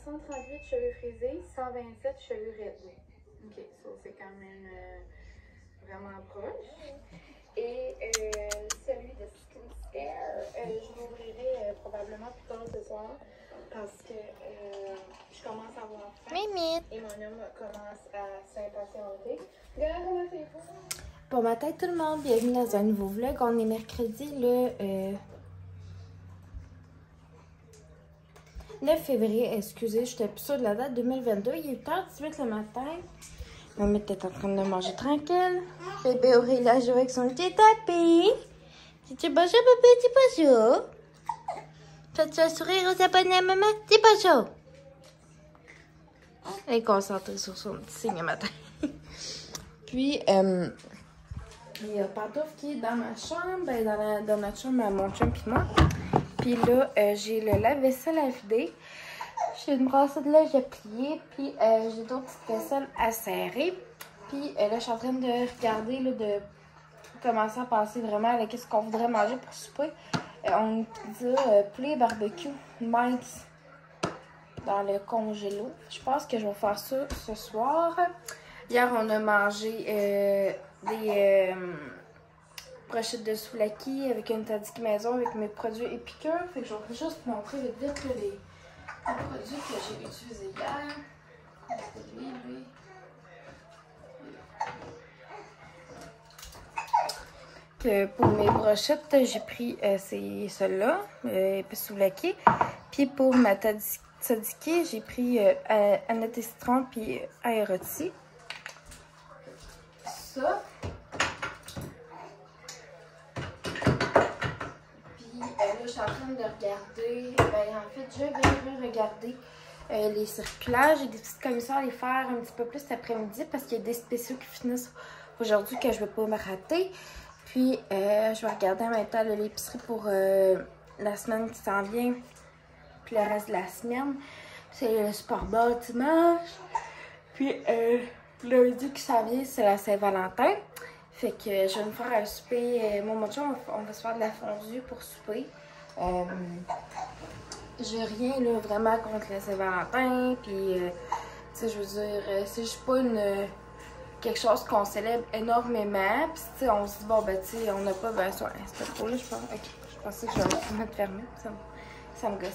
138 cheveux frisés, 127 cheveux raides. Ok, ça c'est quand même vraiment proche. Et celui de Skincare, je l'ouvrirai probablement plus tard ce soir parce que je commence à avoir faim. Mimite. Et mon homme commence à s'impatienter. Regarde comment c'est beau. Bon matin tout le monde, bienvenue dans un nouveau vlog. On est mercredi le 9 février, excusez, je n'étais plus sûre de la date 2022. Il est 8h18 le matin. Maman était en train de manger tranquille. Bébé Aurélia joue avec son petit tapis. Dis bonjour bébé, dis bonjour. Fais-tu un sourire aux abonnés à maman? Dis bonjour. Elle est concentrée sur son petit signe matin. Puis, il y a Pantoufle qui est dans ma chambre, ben dans notre chambre à mon chum et moi. Puis là, j'ai le lave-vaisselle à vider. J'ai une brassée de linge à plier. Puis j'ai d'autres petites vaisselles à serrer. Puis là, je suis en train de regarder, là, de commencer à penser vraiment à qu'est-ce qu'on voudrait manger pour souper. On a une pizza poulet barbecue mince dans le congélo. Je pense que je vais faire ça ce soir. Hier, on a mangé des brochettes de souvlaki avec une tzatziki maison avec mes produits épicures. Fait que je vais juste vous montrer vite vite les produits que j'ai utilisés hier. Lui. Que pour mes brochettes, j'ai pris ceux-là, souvlaki. Puis pour ma tzatziki, j'ai pris aneth et citron puis aéroti. Ça. Puis là, je suis en train de regarder. En fait, je vais regarder les circulages. J'ai des petites commissions à les faire un petit peu plus cet après-midi parce qu'il y a des spéciaux qui finissent aujourd'hui que je ne vais pas me rater. Puis, je vais regarder en même temps l'épicerie pour la semaine qui s'en vient. Puis le reste de la semaine. C'est le sport bar dimanche. Puis, lundi qui s'en vient, c'est la Saint-Valentin. Fait que je vais me faire un souper. Moi, mon chum, on va se faire de la fondue pour souper. J'ai rien là, vraiment contre la Saint-Valentin. Puis, tu sais, je veux dire, c'est juste pas quelque chose qu'on célèbre énormément. Puis, tu sais, on se dit, bon, ben, tu sais, on n'a pas besoin. C'était trop là, je pense. Ok, je pensais que je vais mettre fermé. Ça me gossait.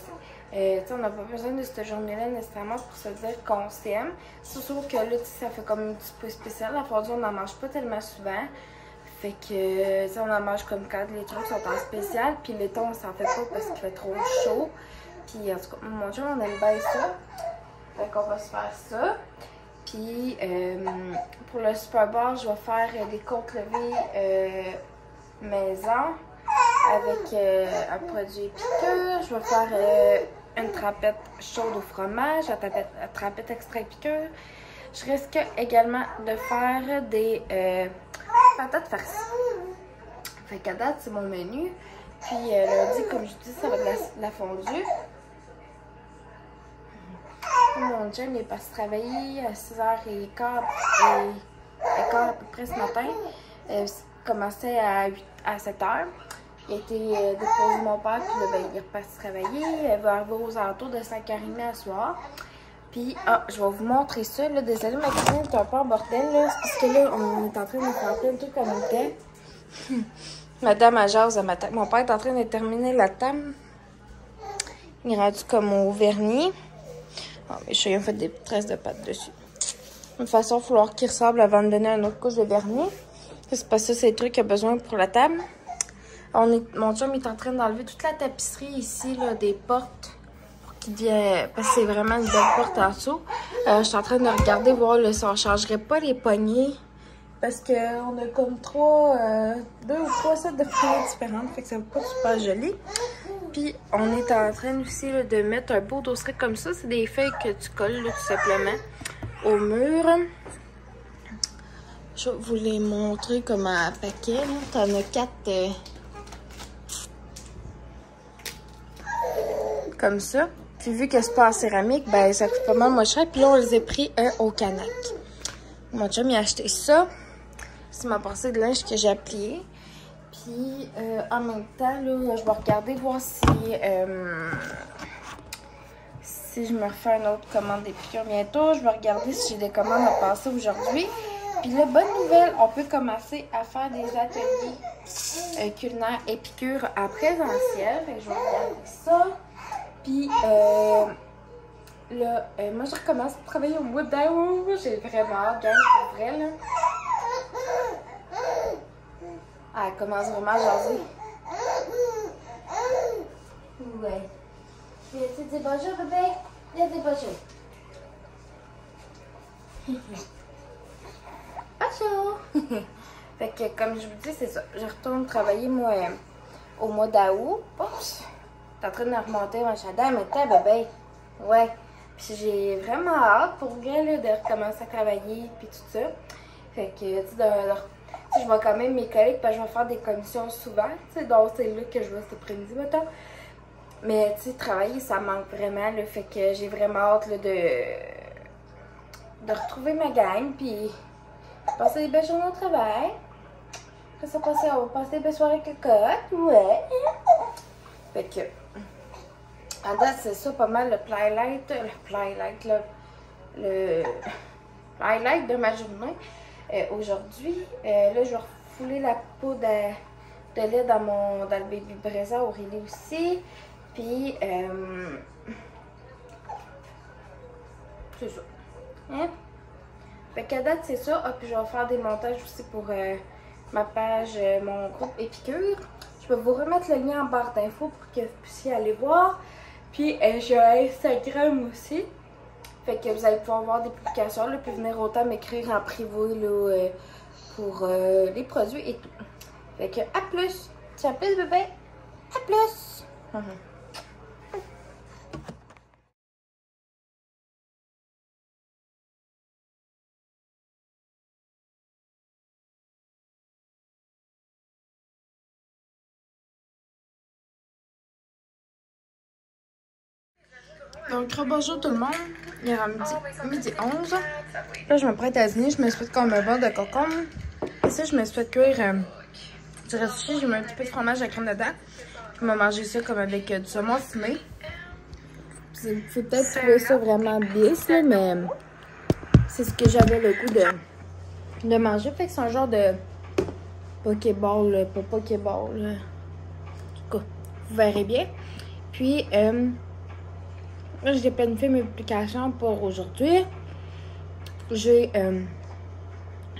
Tu sais, on n'a pas besoin de cette journée-là nécessairement pour se dire qu'on s'aime. C'est sûr que là, tu sais, ça fait comme un petit peu spécial. La fondue, on n'en mange pas tellement souvent. Fait que, tu sais, on en mange comme quand les trucs sont en spécial. Puis l'été, on s'en fait pas parce qu'il fait trop chaud. Puis, en tout cas, mon chum, on aime bien ça. Fait qu'on va se faire ça. Puis, pour le super bar, je vais faire des côtes levées maison avec un produit épicure. Je vais faire une trempette chaude au fromage, une trempette extra épicure. Je risque également de faire des patates farcies. Fait qu'à date, c'est mon menu. Puis, lundi, comme je dis, ça va être la fondue. Mon chum est parti travailler à 6h15 à peu près ce matin. Il commençait à 7h. Il a été déposé mon père, puis là, ben, il est reparti travailler. Elle va arriver aux alentours de 5h30 à soir. Puis, je vais vous montrer ça. Là. Désolée, ma cuisine est un peu en bordel. Là, parce que là, on est en train de faire plein de trucs en même temps. Madame a jase à ma table. Mon père est en train de terminer la table. Il est rendu comme au vernis. Oh, mais je suis fait des tresses de pâte dessus. De toute façon, il va falloir qu'il ressemble avant de donner une autre couche de vernis. C'est pas ça, c'est le truc qu'il a besoin pour la table. Mon chum est en train d'enlever toute la tapisserie ici, là, des portes. Parce que c'est vraiment une belle porte en dessous. Je suis en train de regarder, voir si on ne changerait pas les poignées. Parce qu'on a comme 2 ou 3 sets de poignées différentes. Fait que ça va pas super joli. Puis, on est en train aussi là, de mettre un beau dosseret comme ça. C'est des feuilles que tu colles là, tout simplement au mur. Je vais vous les montrer comme un paquet. T'en as 4 comme ça. Puis, vu que c'est pas en céramique, ben ça coûte pas mal moins cher. Puis là, on les a pris au Canac. Mon chum, il a acheté ça. C'est ma brassée de linge que j'ai pliée. Puis, en même temps, là, je vais regarder voir si si je me refais une autre commande d'épicure bientôt. Je vais regarder si j'ai des commandes à passer aujourd'hui. Puis là, bonne nouvelle, on peut commencer à faire des ateliers culinaires épicure en présentiel. Fait que je vais regarder ça. Puis là, moi je recommence à travailler au mois d'août. J'ai vraiment hâte, gang, pour vrai là. Ah, elle commence vraiment à jaser. Ouais. Viens te dire bonjour, bébé. Viens te dire bonjour. Bonjour. Fait que, comme je vous dis, c'est ça. Je retourne travailler, moi, au mois d'août. Oups. T'es en train de remonter mon chandail, mais t'es bébé. Ouais. Puis j'ai vraiment hâte, pour vrai, là, de recommencer à travailler, puis tout ça. Fait que, tu sais, je vois quand même mes collègues, parce que je vais faire des commissions souvent, tu sais, donc c'est là que je vais cet après-midi, mettons. Mais, tu sais, travailler, ça manque vraiment, là, fait que j'ai vraiment hâte, là, de retrouver ma gang, puis passer des belles journées au travail. Après ça, on va passer des belles soirées cocottes, ouais. Fait que, à date, c'est ça, pas mal le highlight de ma journée. Aujourd'hui, là, je vais refouler la peau de lait dans le baby Breza au Riley aussi. Puis, c'est ça. Hein? Fait qu'à date, c'est ça. Ah, puis je vais faire des montages aussi pour ma page, mon groupe Épicure. Je vais vous remettre le lien en barre d'infos pour que vous puissiez aller voir. Puis, j'ai un Instagram aussi. Fait que vous allez pouvoir voir des publications, là, puis venir autant m'écrire en privé, là, pour les produits et tout. Fait que, à plus! Ciao, plus, bébé! À plus! Donc, bonjour tout le monde. Il est midi 11. Là, je me prête à dîner. Je me suis fait comme un bol de concombre. Ici, je me suis fait cuire du racine. J'ai mis un petit peu de fromage à crème dedans. Je vais manger ça comme avec du saumon fumé. Vous pouvez peut-être trouver ça vraiment bis, là, mais c'est ce que j'avais le goût de manger. Fait que c'est un genre de pokéball, pas pokéball. En tout cas, vous verrez bien. Puis, là, j'ai planifié mes publications pour aujourd'hui. Je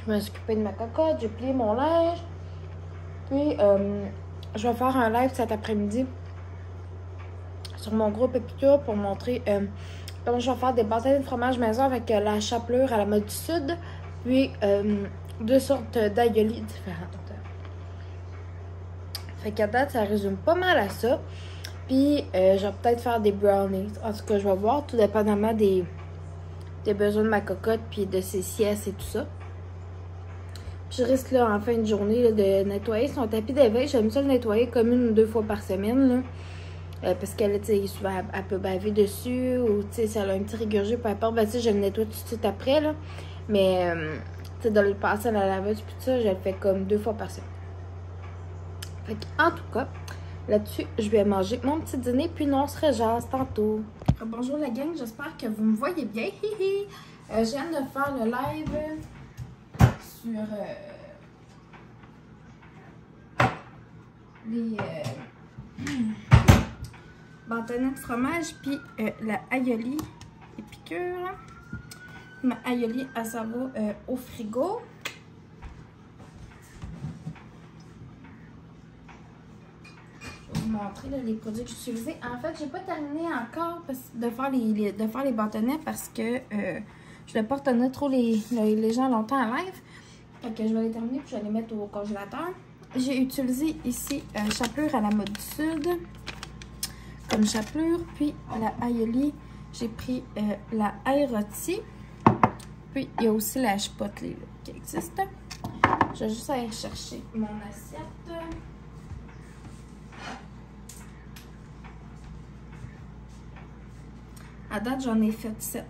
me suis occupée de ma cocotte, j'ai plié mon linge. Puis, je vais faire un live cet après-midi sur mon groupe Épicure pour montrer comment je vais faire des bâtonnets de fromage maison avec la chapelure à la mode du sud. Puis, 2 sortes d'aïoli différentes. Fait qu'à date, ça résume pas mal à ça. Puis, je vais peut-être faire des brownies. En tout cas, je vais voir, tout dépendamment des besoins de ma cocotte, puis de ses siestes et tout ça. Puis, je risque, là, en fin de journée, là, de nettoyer son tapis d'éveil. J'aime ça le nettoyer comme 1 ou 2 fois par semaine, là. Parce qu'elle, tu sais, souvent, elle peut baver dessus, ou, tu sais, si elle a un petit régurgité, peu importe, ben, tu sais, je le nettoie tout de suite après, là. Mais, tu sais, de le passer à la laveuse, puis tout ça, je le fais comme 2 fois par semaine. Fait en tout cas, là-dessus, je vais manger mon petit dîner, puis nous, on se rejase tantôt. Bonjour la gang, j'espère que vous me voyez bien. Je viens de faire le live sur les bâtonnets de fromage, puis la aioli épicure. Ma aioli, elle s'en va au frigo. Montrer là, les produits que j'ai utilisés. En fait, j'ai pas terminé encore de faire les bâtonnets parce que je ne vais pas retenir trop les gens longtemps en live. Fait que je vais les terminer puis je vais les mettre au congélateur. J'ai utilisé ici chapelure à la mode du sud comme chapelure. Puis la aioli, j'ai pris la ail rôti. Puis il y a aussi la chipotle qui existe. Je vais juste aller chercher mon assiette. À date, j'en ai fait 7.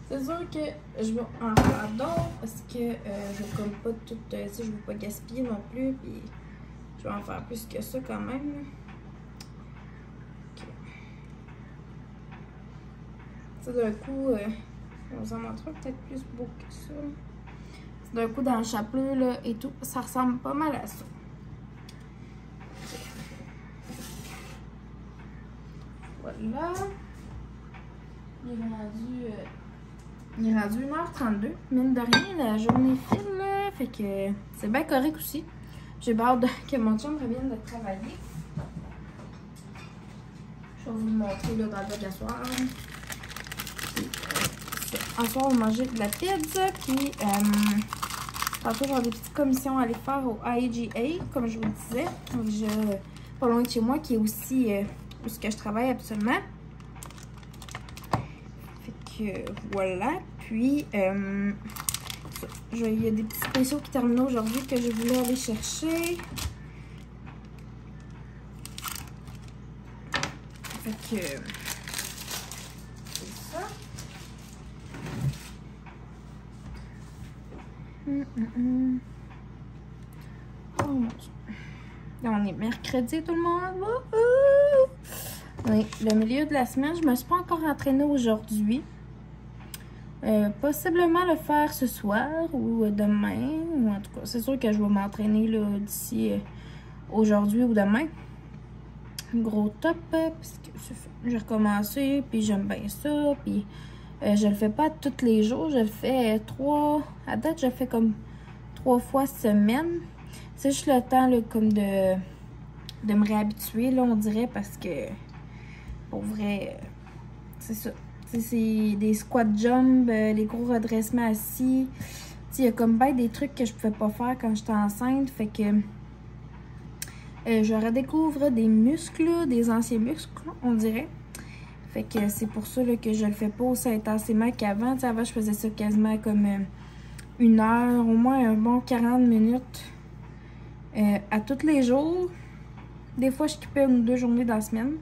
C'est sûr que je vais en faire d'autres parce que je ne comme pas tout. Si je ne veux pas gaspiller non plus. Puis je vais en faire plus que ça quand même. Okay. sais, d'un coup, on vous en montrera peut-être plus beau que ça. D'un coup, dans le chapeau, là, et tout, ça ressemble pas mal à ça. Voilà. Il est rendu 1h32. Mine de rien, la journée file, là. Fait que c'est bien correct aussi. J'ai hâte que mon chum revienne de travailler. Je vais vous le montrer là, dans le bas de la soirée. En soir, on va manger de la pizza. Puis, tantôt, j'aurai des petites commissions à aller faire au IGA, comme je vous le disais. Donc, pas loin de chez moi, qui est aussi où ce que je travaille absolument. Voilà, puis il y a des petits spéciaux qui terminent aujourd'hui que je voulais aller chercher. Fait que c'est ça. Oh mon Dieu. Là, on est mercredi, tout le monde. Oui, le milieu de la semaine, je me suis pas encore entraînée aujourd'hui. Possiblement le faire ce soir ou demain, ou en tout cas, c'est sûr que je vais m'entraîner d'ici aujourd'hui ou demain. Gros top, parce que j'ai recommencé, puis j'aime bien ça, puis je le fais pas tous les jours, je le fais à date, je le fais comme 3 fois semaine. C'est juste le temps là, comme de me réhabituer, là, on dirait, parce que pour vrai, c'est ça. C'est des squat jumps, les gros redressements assis. Il y a comme bien des trucs que je pouvais pas faire quand j'étais enceinte. Fait que je redécouvre des muscles, des anciens muscles, on dirait. Fait que c'est pour ça là, que je le fais pas aussi intensément qu'avant. Avant, je faisais ça quasiment comme 1 heure, au moins un bon 40 minutes à tous les jours. Des fois, je skippais 1 ou 2 journées dans la semaine.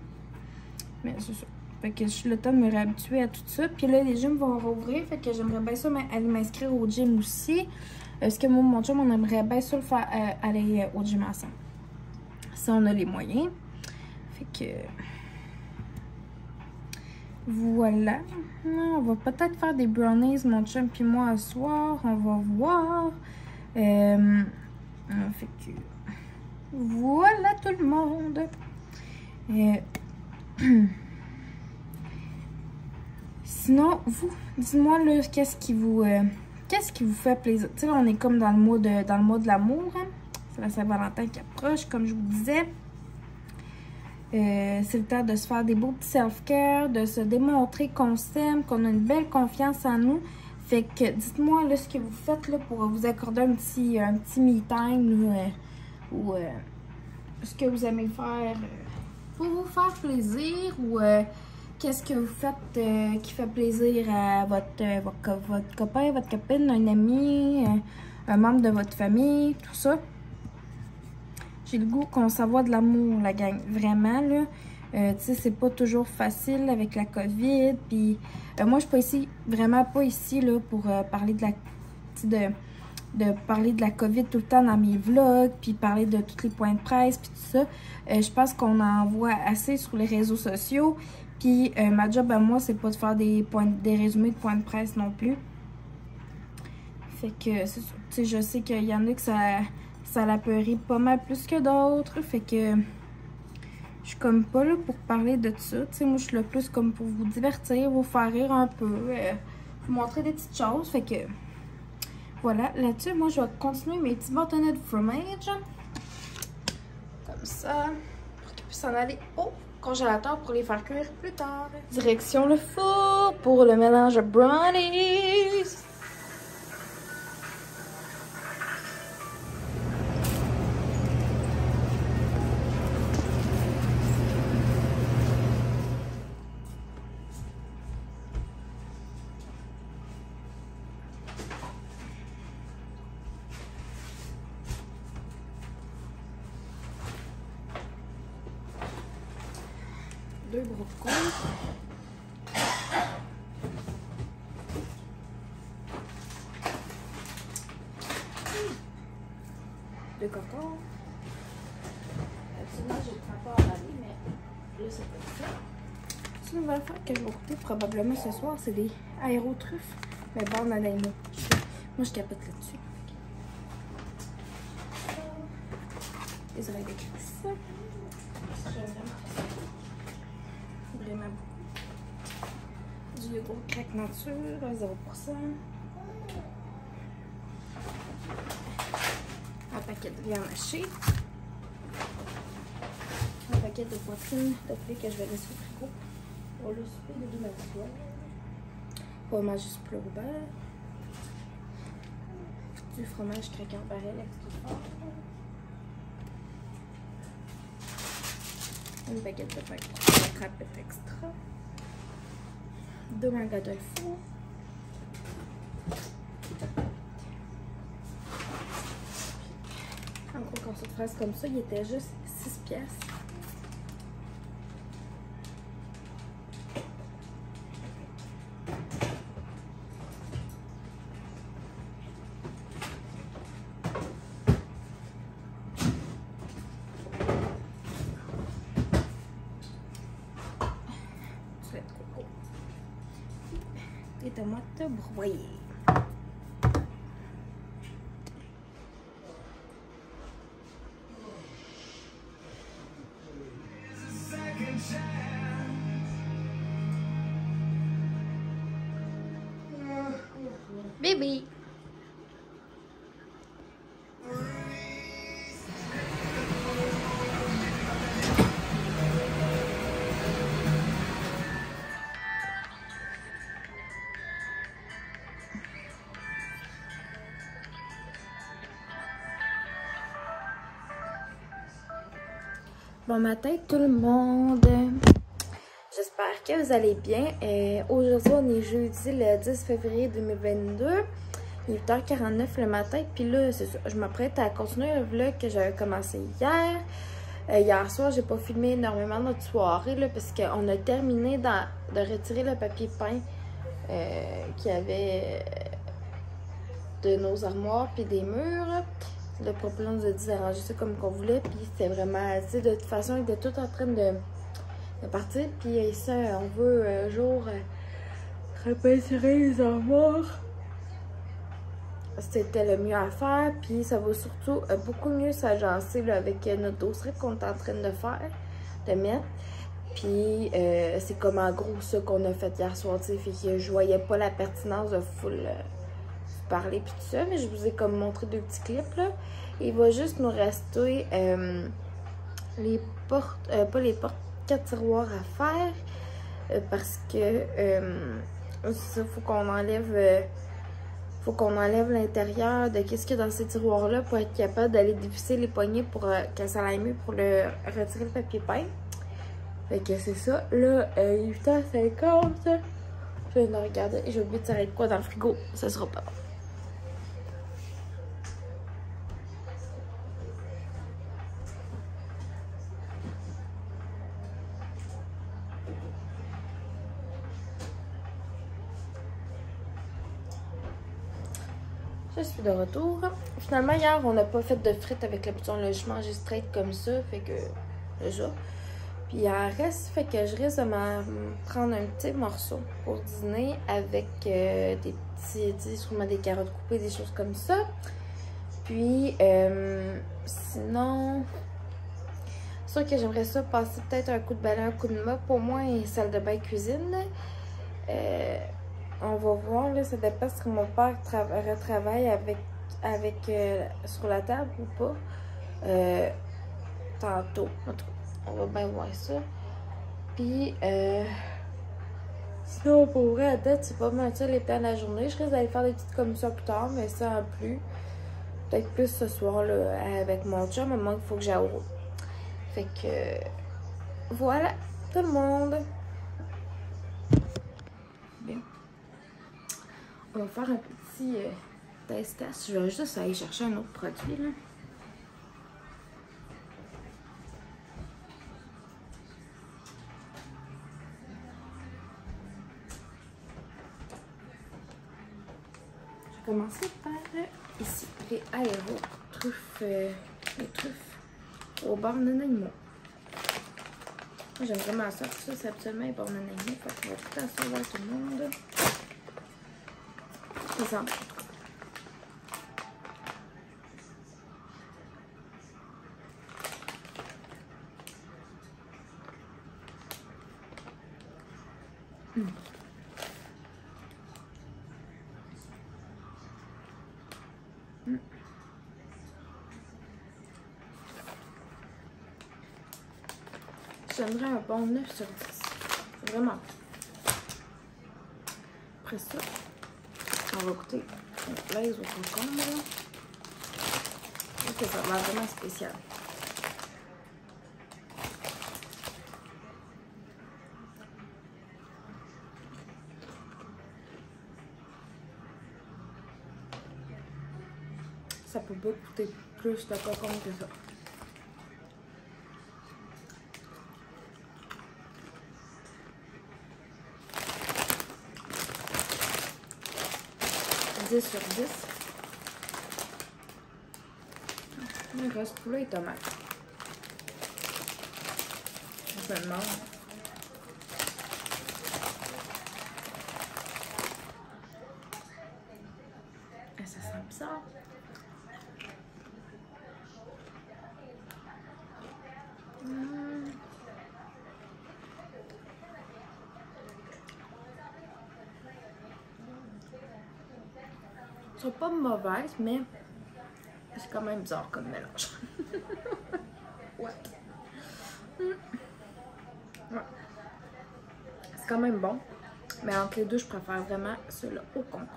Mais c'est ça. Fait que je suis le temps de me réhabituer à tout ça. Puis là, les gyms vont rouvrir. Fait que j'aimerais bien ça aller m'inscrire au gym aussi. Parce que moi, mon chum, on aimerait bien ça le faire aller au gym ensemble. Si on a les moyens. Fait que... Voilà. On va peut-être faire des brownies, mon chum puis moi, ce soir. On va voir. Fait que... Voilà tout le monde. Sinon, vous, dites-moi là, qu'est-ce qui vous fait plaisir? Tu sais, on est comme dans le mois de l'amour. Hein? C'est la Saint-Valentin qui approche, comme je vous disais. C'est le temps de se faire des beaux petits self-care, de se démontrer qu'on s'aime, qu'on a une belle confiance en nous. Fait que dites-moi là ce que vous faites là pour vous accorder un petit me time là, ou ce que vous aimez faire pour vous faire plaisir ou qu'est-ce que vous faites qui fait plaisir à votre copain, votre copine, un ami, un membre de votre famille, tout ça. J'ai le goût qu'on s'envoie de l'amour, la gang. Vraiment, là. Tu sais, c'est pas toujours facile avec la COVID. Puis, moi, je suis pas ici, vraiment pas ici, là, pour parler de parler de la COVID tout le temps dans mes vlogs, puis parler de tous les points de presse, puis tout ça. Je pense qu'on en voit assez sur les réseaux sociaux. Puis, ma job à moi, c'est pas de faire des résumés de points de presse non plus. Fait que, tu sais, je sais qu'il y en a que ça l'apeurait pas mal plus que d'autres. Fait que je suis comme pas là pour parler de ça. Tu sais, moi, je suis là plus comme pour vous divertir, vous faire rire un peu, vous montrer des petites choses. Fait que voilà, là-dessus, moi, je vais continuer mes petits bâtonnets de fromage. Comme ça, pour qu'ils puissent en aller au congélateur pour les faire cuire plus tard. Direction le four pour le mélange de brownies. Deux brocolis. De coco. Absolument, j'ai le rapport à aller, mais là, c'est pas ça. une nouvelle affaire que je vais goûter probablement ce soir, c'est des aérotruffes, mais bornes à Naïmo. Moi, je capote là-dessus. Les oreilles de Chris. Vraiment beau. Du yogourt craque nature, 0%. Un paquet de viande hachée. Un paquet de poitrine de poulet que je vais laisser au frigo pour le souper de demain soir. Fromage juste pour le beurre. Du fromage craquant barrel extra fort. Une baguette de pain crapette extra. 2 mangas de four. En gros, quand cette fraise comme ça, il était juste 6 piastres. Des tomates broyées. Bébé. Bon matin tout le monde, j'espère que vous allez bien. Aujourd'hui on est jeudi le 10 février 2022, il est 8h49 le matin, puis là c'est ça, je m'apprête à continuer le vlog que j'avais commencé hier. Hier soir j'ai pas filmé énormément notre soirée là, parce qu'on a terminé de retirer le papier peint qu'il y avait de nos armoires puis des murs. Le propos nous a dit d'arranger ça comme qu'on voulait, puis c'était vraiment, tu sais, de toute façon, il était tout en train de partir, puis ça, on veut un jour repeinturer les armoires. C'était le mieux à faire, puis ça va surtout beaucoup mieux s'agencer avec notre dossier qu'on est en train de faire, de mettre. Puis c'est comme en gros ça qu'on a fait hier soir, tu sais, fait que je voyais pas la pertinence de full parler puis tout ça, mais je vous ai comme montré 2 petits clips là. Il va juste nous rester les portes, pas les portes, 4 tiroirs à faire parce que ça, faut qu'on enlève l'intérieur de qu'est-ce qu'il y a dans ces tiroirs là pour être capable d'aller dévisser les poignées pour que ça aille mieux pour retirer le papier peint. Fait que c'est ça. Là, il est 8h50. Je viens de regarder et j'ai oublié de s'arrêter quoi dans le frigo. Ça sera pas bon. Je suis de retour. Finalement, hier, on n'a pas fait de frites avec le bouton. Là, je mangeais straight comme ça. Fait que, déjà. Puis il en reste. Fait que je risque de m'en prendre un petit morceau pour dîner avec des petits, sûrement des carottes coupées, des choses comme ça. Puis, sinon, c'est sûr que j'aimerais ça passer peut-être un coup de balai, un coup de mop, au moins, et salle de bain cuisine. On va voir, là, ça dépend si mon père retravaille sur la table ou pas. Tantôt. On va bien voir ça. Puis, sinon, pour vrai, à date, c'est pas mal ça les plans de la journée. Je risque d'aller faire des petites commissions plus tard, mais ça en plus. Peut-être plus ce soir, là, avec mon chum, à moins qu'il faut que j'aille au route. Fait que, voilà, tout le monde. Bien. On va faire un petit test. Je vais juste aller chercher un autre produit, là. Je vais commencer par ici, les aérotruffes, les truffes au bord de Naïmo. J'aime vraiment ça. Ça, c'est absolument pas mon ami. Fait qu'on va tout à ça vers tout le monde. C'est ça. J'aimerais un bon 9 sur 10. Vraiment. Après ça, on va goûter une glaise au concombre. Ça a l'air vraiment spécial. Ça peut pas coûter plus de concombre que ça. Sur 10. Il reste poulet et tomates. Ça me manque. Ça sent bizarre. Elles sont pas mauvaises, mais c'est quand même bizarre comme mélange. Ouais. Ouais. C'est quand même bon, mais entre les deux, je préfère vraiment ceux-là au concombre.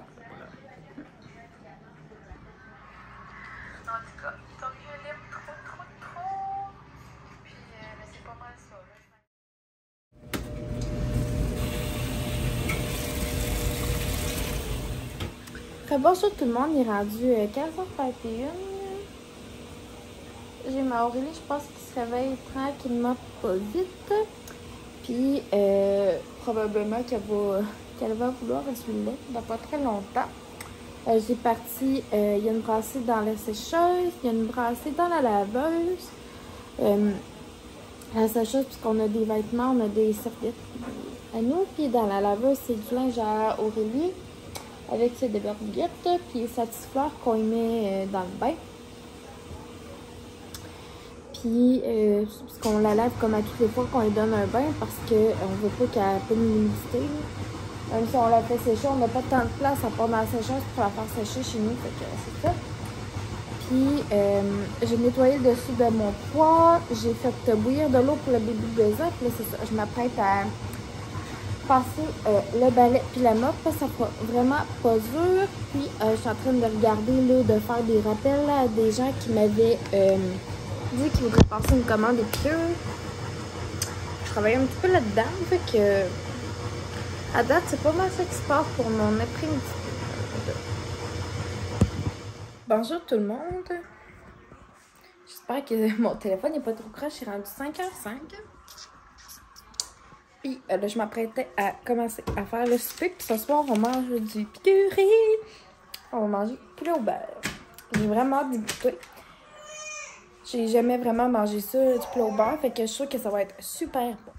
En tout cas, ton mieux libre trop. Puis, c'est pas mal ça. Bonjour tout le monde, il est rendu 15h21. J'ai ma Aurélie, je pense qu'il se réveille tranquillement pas vite. Puis probablement qu'elle va vouloir du lait dans pas très longtemps. J'ai parti, il y a une brassée dans la sécheuse, il y a une brassée dans la laveuse. La sécheuse, puisqu'on a des vêtements, on a des serviettes à nous. Puis dans la laveuse, c'est du linge à Aurélie. Avec ses débarbouillettes, puis Satisfleur qu'on met dans le bain. Puis, puisqu'on la lave comme à toutes les fois qu'on lui donne un bain, parce qu'on ne veut pas qu'elle ait l'humidité. Même si on la fait sécher, on n'a pas tant de place à part dans la sécheuse pour la faire sécher chez nous, fait que c'est ça. Puis, j'ai nettoyé le dessus de mon poêle, j'ai fait bouillir de l'eau pour le baby baiser, puis là, c'est ça, je m'apprête à passer le balai puis la mop, ça fera vraiment pas dur. Puis je suis en train de regarder là, de faire des rappels là, à des gens qui m'avaient dit qu'ils voudraient passer une commande épicure. Je travaille un petit peu là-dedans, fait que à date c'est pas mal ça qui se passe pour mon après-midi. Bonjour tout le monde. J'espère que mon téléphone n'est pas trop croche, il est rendu 5h05. Puis là, je m'apprêtais à commencer à faire le souper. Puis ce soir, on mange du curry. On va manger poulet au beurre. J'ai vraiment hâte d'y goûter. J'ai jamais vraiment mangé ça, du poulet au beurre. Fait que je suis sûre que ça va être super bon.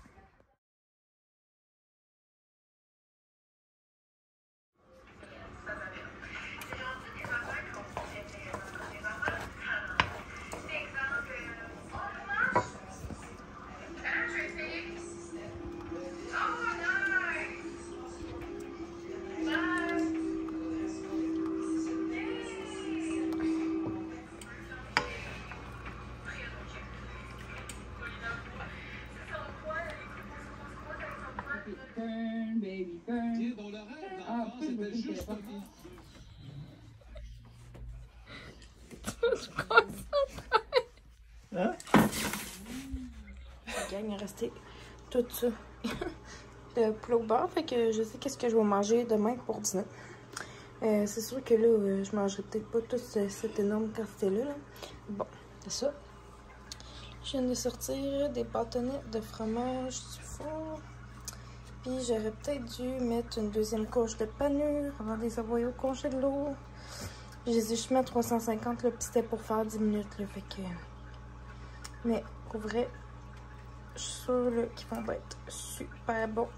Burn, baby, burn. Dans le rêve, c'était juste Hein? Gang, il est resté tout ça de poulet au beurre, fait que je sais qu'est-ce que je vais manger demain pour dîner. C'est sûr que là, je mangerai peut-être pas toute cette énorme quantité-là. Là. Bon, c'est ça. Je viens de sortir des bâtonnets de fromage du four. Puis j'aurais peut-être dû mettre une deuxième couche de panure avant de les envoyer au congélo. Je les ai juste mis à 350, là, puis c'était pour faire 10 minutes, là, fait que... Mais, pour vrai, Je suis sûre qu'ils vont être super bons.